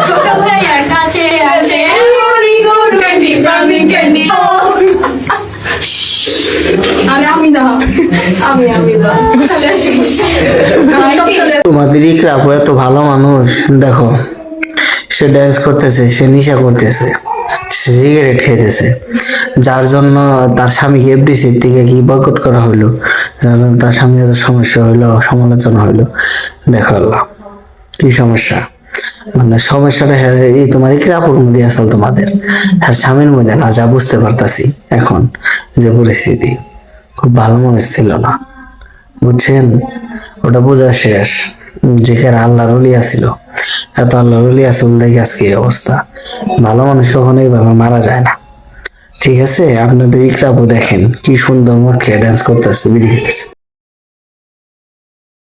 ছোট ভাইয়ার কাছে আছে আমি না তোমাদের ইকরা আপু এত ভালো মানুষ, দেখো সে ড্যান্স করতেছে, সে নেশা করতেছে, সে সিগারেট খেতেছে, যার জন্য তার স্বামীকে এফডিসি থেকে কি বয়কট করা হইলো, যার জন্য তার স্বামী এত সমস্যা হইলো, সমালোচনা হইলো। দেখো আল্লাহ কি সমস্যা, মানে সমস্যাটা এই তোমার ইকরা আপুর মধ্যে আসল, তোমাদের আর স্বামীর মধ্যে না, যা বুঝতে পারতাছি এখন যে পরিস্থিতি। খুব ভালো মানুষ ছিল না, বুঝছেন, ওটা বোঝা শেষ। যেখানে আল্লাহ রলিয়া ছিল, এত আল্লাহ রলিয়া আসল দেখে আজকে এই অবস্থা। ভালো মানুষ কখনোই ভালো মারা যায় না, ঠিক আছে? আপনাদের ইকরা আপু দেখেন কি সুন্দর মদ খেয়ে ড্যান্স করতেছে, বিড়ি খেতেছে।